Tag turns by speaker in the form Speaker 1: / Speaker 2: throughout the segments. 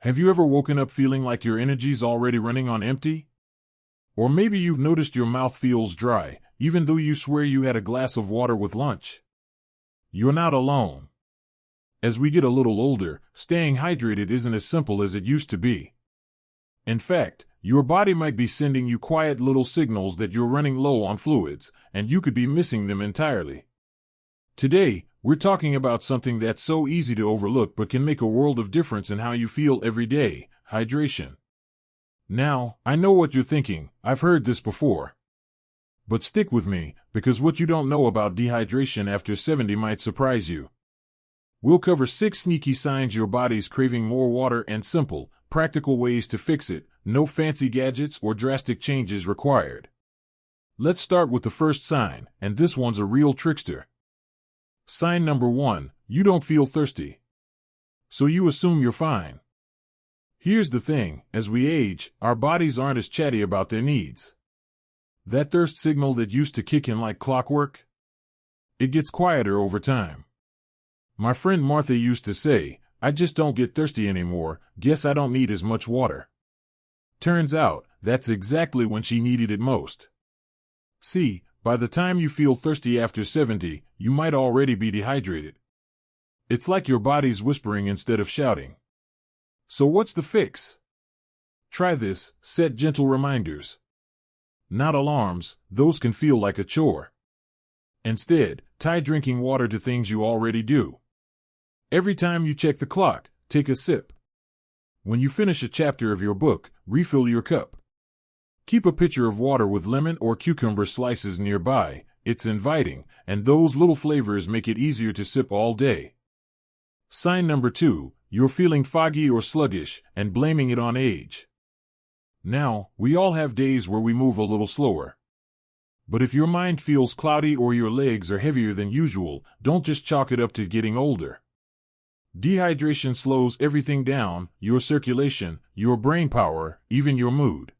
Speaker 1: Have you ever woken up feeling like your energy's already running on empty? Or maybe you've noticed your mouth feels dry, even though you swear you had a glass of water with lunch. You're not alone. As we get a little older, staying hydrated isn't as simple as it used to be. In fact, your body might be sending you quiet little signals that you're running low on fluids, and you could be missing them entirely. Today, we're talking about something that's so easy to overlook but can make a world of difference in how you feel every day: hydration. Now, I know what you're thinking. I've heard this before. But stick with me, because what you don't know about dehydration after 70 might surprise you. We'll cover 6 sneaky signs your body's craving more water and simple, practical ways to fix it. No fancy gadgets or drastic changes required. Let's start with the first sign, and this one's a real trickster. Sign number 1, you don't feel thirsty. So you assume you're fine. Here's the thing, as we age, our bodies aren't as chatty about their needs. That thirst signal that used to kick in like clockwork? It gets quieter over time. My friend Martha used to say, "I just don't get thirsty anymore, guess I don't need as much water." Turns out, that's exactly when she needed it most. See, by the time you feel thirsty after 70, you might already be dehydrated. It's like your body's whispering instead of shouting. So what's the fix? Try this: set gentle reminders. Not alarms, those can feel like a chore. Instead, tie drinking water to things you already do. Every time you check the clock, take a sip. When you finish a chapter of your book, refill your cup. Keep a pitcher of water with lemon or cucumber slices nearby. It's inviting, and those little flavors make it easier to sip all day. Sign number 2, you're feeling foggy or sluggish, and blaming it on age. Now, we all have days where we move a little slower. But if your mind feels cloudy or your legs are heavier than usual, don't just chalk it up to getting older. Dehydration slows everything down: your circulation, your brain power, even your mood.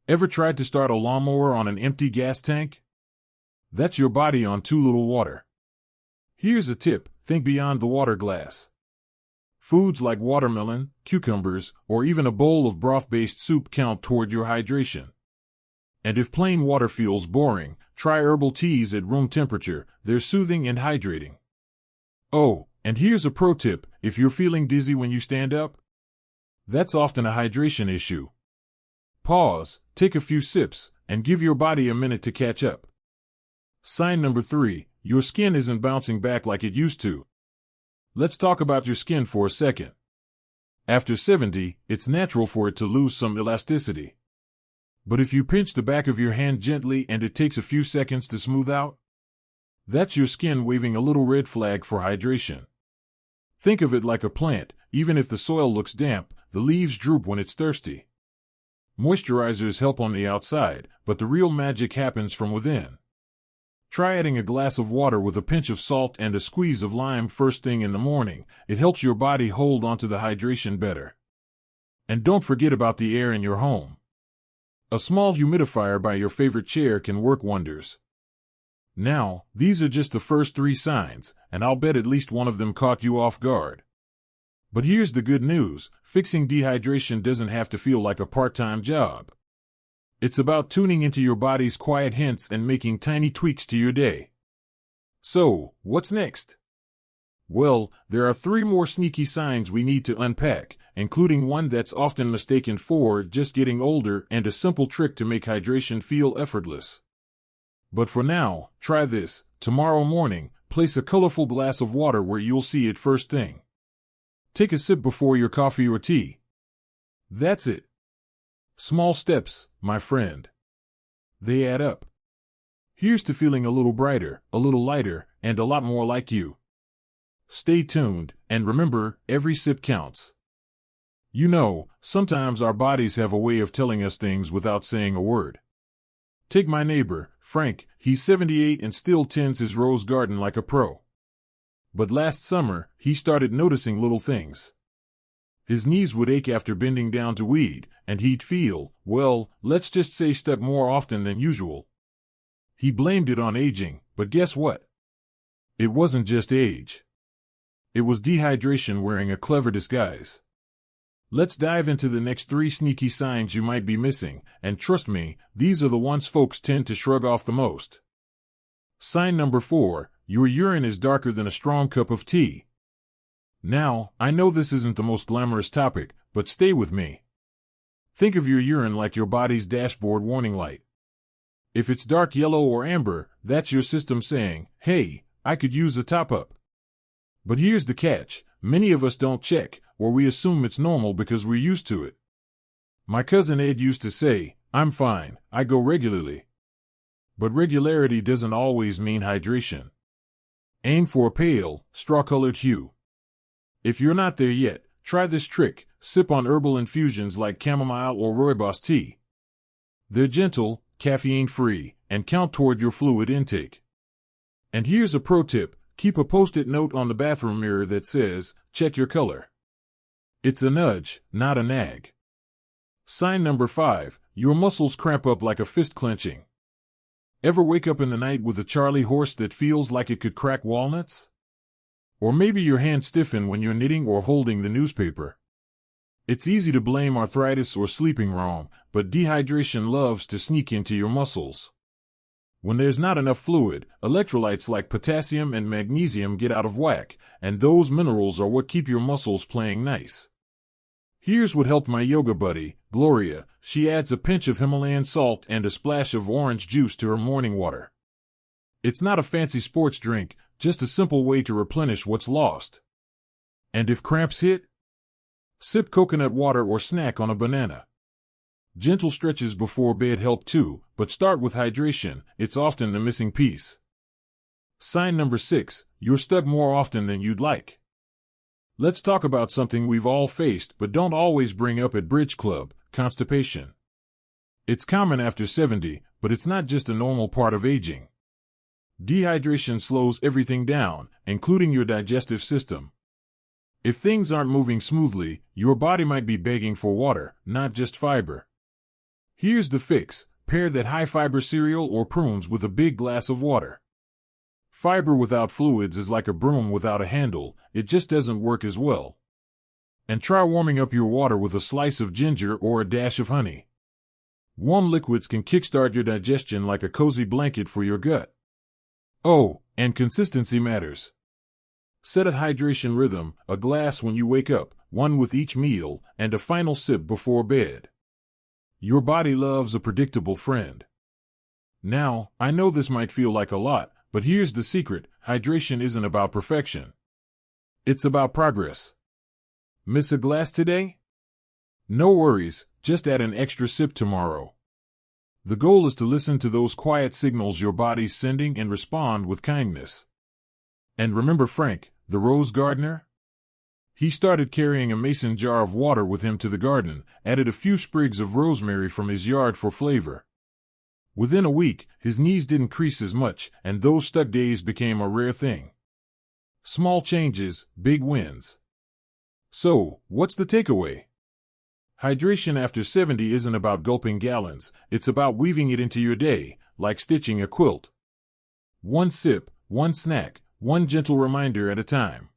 Speaker 1: Ever tried to start a lawnmower on an empty gas tank? That's your body on too little water. Here's a tip: think beyond the water glass. Foods like watermelon, cucumbers, or even a bowl of broth-based soup count toward your hydration. And if plain water feels boring, try herbal teas at room temperature. They're soothing and hydrating. Oh, and here's a pro tip: if you're feeling dizzy when you stand up, that's often a hydration issue. Pause, take a few sips, and give your body a minute to catch up. Sign number 3, your skin isn't bouncing back like it used to. Let's talk about your skin for a second. After 70, it's natural for it to lose some elasticity. But if you pinch the back of your hand gently and it takes a few seconds to smooth out, that's your skin waving a little red flag for hydration. Think of it like a plant. Even if the soil looks damp, the leaves droop when it's thirsty. Moisturizers help on the outside, but the real magic happens from within. Try adding a glass of water with a pinch of salt and a squeeze of lime first thing in the morning. It helps your body hold onto the hydration better. And don't forget about the air in your home. A small humidifier by your favorite chair can work wonders. Now, these are just the first 3 signs, and I'll bet at least one of them caught you off guard. But here's the good news: fixing dehydration doesn't have to feel like a part-time job. It's about tuning into your body's quiet hints and making tiny tweaks to your day. So, what's next? Well, there are 3 more sneaky signs we need to unpack, including one that's often mistaken for just getting older and a simple trick to make hydration feel effortless. But for now, try this: tomorrow morning, place a colorful glass of water where you'll see it first thing. Take a sip before your coffee or tea. That's it. Small steps, my friend. They add up. Here's to feeling a little brighter, a little lighter, and a lot more like you. Stay tuned, and remember, every sip counts. You know, sometimes our bodies have a way of telling us things without saying a word. Take my neighbor, Frank. He's 78 and still tends his rose garden like a pro. But last summer, he started noticing little things. His knees would ache after bending down to weed, and he'd feel, well, let's just say stuck more often than usual. He blamed it on aging, but guess what? It wasn't just age. It was dehydration wearing a clever disguise. Let's dive into the next 3 sneaky signs you might be missing, and trust me, these are the ones folks tend to shrug off the most. Sign number 4, your urine is darker than a strong cup of tea. Now, I know this isn't the most glamorous topic, but stay with me. Think of your urine like your body's dashboard warning light. If it's dark yellow or amber, that's your system saying, hey, I could use a top-up. But here's the catch, many of us don't check, or we assume it's normal because we're used to it. My cousin Ed used to say, I'm fine, I go regularly. But regularity doesn't always mean hydration. Aim for a pale, straw-colored hue. If you're not there yet, try this trick, sip on herbal infusions like chamomile or rooibos tea. They're gentle, caffeine-free, and count toward your fluid intake. And here's a pro tip, keep a post-it note on the bathroom mirror that says, check your color. It's a nudge, not a nag. Sign number 5, your muscles cramp up like a fist clenching. Ever wake up in the night with a Charlie horse that feels like it could crack walnuts? Or maybe your hands stiffen when you're knitting or holding the newspaper. It's easy to blame arthritis or sleeping wrong, but dehydration loves to sneak into your muscles. When there's not enough fluid, electrolytes like potassium and magnesium get out of whack, and those minerals are what keep your muscles playing nice. Here's what helped my yoga buddy, Gloria. She adds a pinch of Himalayan salt and a splash of orange juice to her morning water. It's not a fancy sports drink, just a simple way to replenish what's lost. And if cramps hit, sip coconut water or snack on a banana. Gentle stretches before bed help too, but start with hydration, it's often the missing piece. Sign number 6, you're stuck more often than you'd like. Let's talk about something we've all faced but don't always bring up at Bridge Club, constipation. It's common after 70, but it's not just a normal part of aging. Dehydration slows everything down, including your digestive system. If things aren't moving smoothly, your body might be begging for water, not just fiber. Here's the fix, pair that high-fiber cereal or prunes with a big glass of water. Fiber without fluids is like a broom without a handle, it just doesn't work as well. And try warming up your water with a slice of ginger or a dash of honey. Warm liquids can kickstart your digestion like a cozy blanket for your gut. Oh, and consistency matters. Set a hydration rhythm, a glass when you wake up, one with each meal, and a final sip before bed. Your body loves a predictable friend. Now, I know this might feel like a lot, but here's the secret, hydration isn't about perfection. It's about progress. Miss a glass today? No worries, just add an extra sip tomorrow. The goal is to listen to those quiet signals your body's sending and respond with kindness. And remember Frank, the rose gardener? He started carrying a mason jar of water with him to the garden, added a few sprigs of rosemary from his yard for flavor. Within a week, his knees didn't crease as much, and those stuck days became a rare thing. Small changes, big wins. So, what's the takeaway? Hydration after 70 isn't about gulping gallons, it's about weaving it into your day, like stitching a quilt. One sip, one snack, one gentle reminder at a time.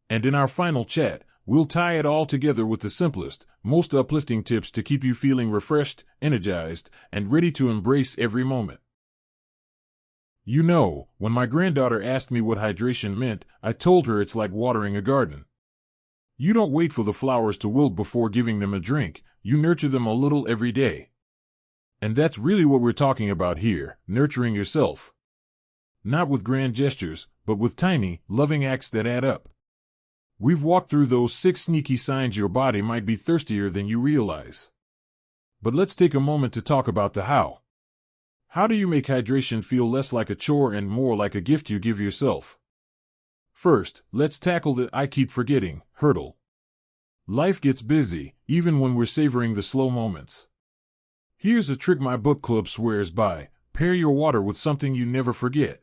Speaker 1: And in our final chat, we'll tie it all together with the simplest, most uplifting tips to keep you feeling refreshed, energized, and ready to embrace every moment. You know, when my granddaughter asked me what hydration meant, I told her it's like watering a garden. You don't wait for the flowers to wilt before giving them a drink, you nurture them a little every day. And that's really what we're talking about here, nurturing yourself. Not with grand gestures, but with tiny, loving acts that add up. We've walked through those 6 sneaky signs your body might be thirstier than you realize. But let's take a moment to talk about the how. How do you make hydration feel less like a chore and more like a gift you give yourself? First, let's tackle the I keep forgetting hurdle. Life gets busy, even when we're savoring the slow moments. Here's a trick my book club swears by, pair your water with something you never forget.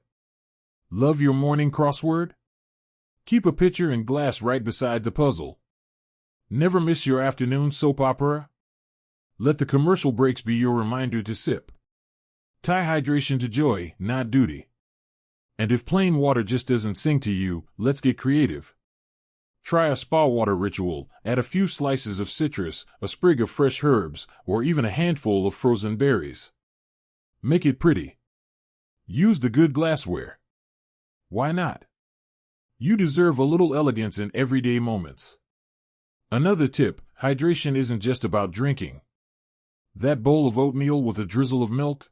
Speaker 1: Love your morning crossword? Keep a pitcher and glass right beside the puzzle. Never miss your afternoon soap opera? Let the commercial breaks be your reminder to sip. Tie hydration to joy, not duty. And if plain water just doesn't sing to you, let's get creative. Try a spa water ritual. Add a few slices of citrus, a sprig of fresh herbs, or even a handful of frozen berries. Make it pretty. Use the good glassware. Why not? You deserve a little elegance in everyday moments. Another tip, hydration isn't just about drinking. That bowl of oatmeal with a drizzle of milk?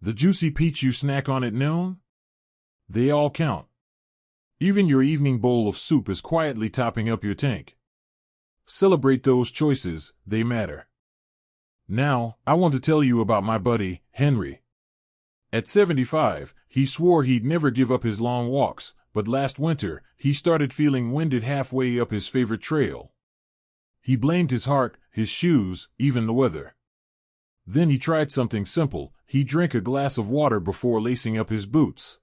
Speaker 1: The juicy peach you snack on at noon? They all count. Even your evening bowl of soup is quietly topping up your tank. Celebrate those choices, they matter. Now, I want to tell you about my buddy, Henry. At 75, he swore he'd never give up his long walks, but last winter, he started feeling winded halfway up his favorite trail. He blamed his heart, his shoes, even the weather. Then he tried something simple. He drank a glass of water before lacing up his boots.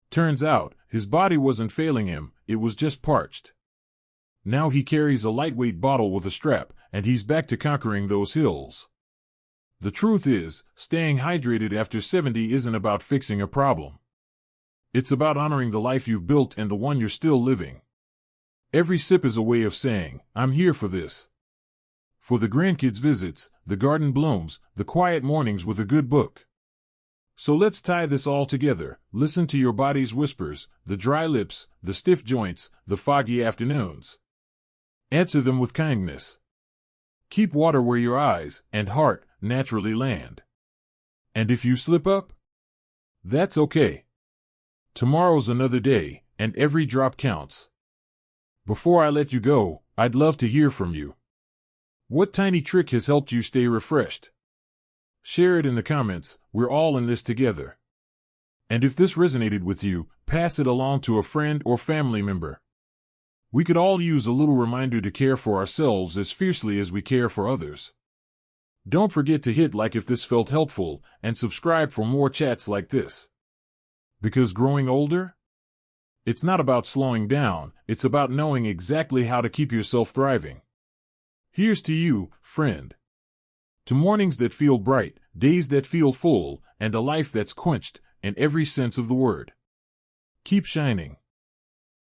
Speaker 1: Turns out, his body wasn't failing him, it was just parched. Now he carries a lightweight bottle with a strap, and he's back to conquering those hills. The truth is, staying hydrated after 70 isn't about fixing a problem. It's about honoring the life you've built and the one you're still living. Every sip is a way of saying, I'm here for this. For the grandkids' visits, the garden blooms, the quiet mornings with a good book. So let's tie this all together. Listen to your body's whispers, the dry lips, the stiff joints, the foggy afternoons. Answer them with kindness. Keep water where your eyes and heart naturally land. And if you slip up, that's okay. Tomorrow's another day, and every drop counts. Before I let you go, I'd love to hear from you. What tiny trick has helped you stay refreshed? Share it in the comments. We're all in this together. And if this resonated with you, pass it along to a friend or family member. We could all use a little reminder to care for ourselves as fiercely as we care for others. Don't forget to hit like if this felt helpful, and subscribe for more chats like this. Because growing older? It's not about slowing down, it's about knowing exactly how to keep yourself thriving. Here's to you, friend. To mornings that feel bright, days that feel full, and a life that's quenched in every sense of the word. Keep shining.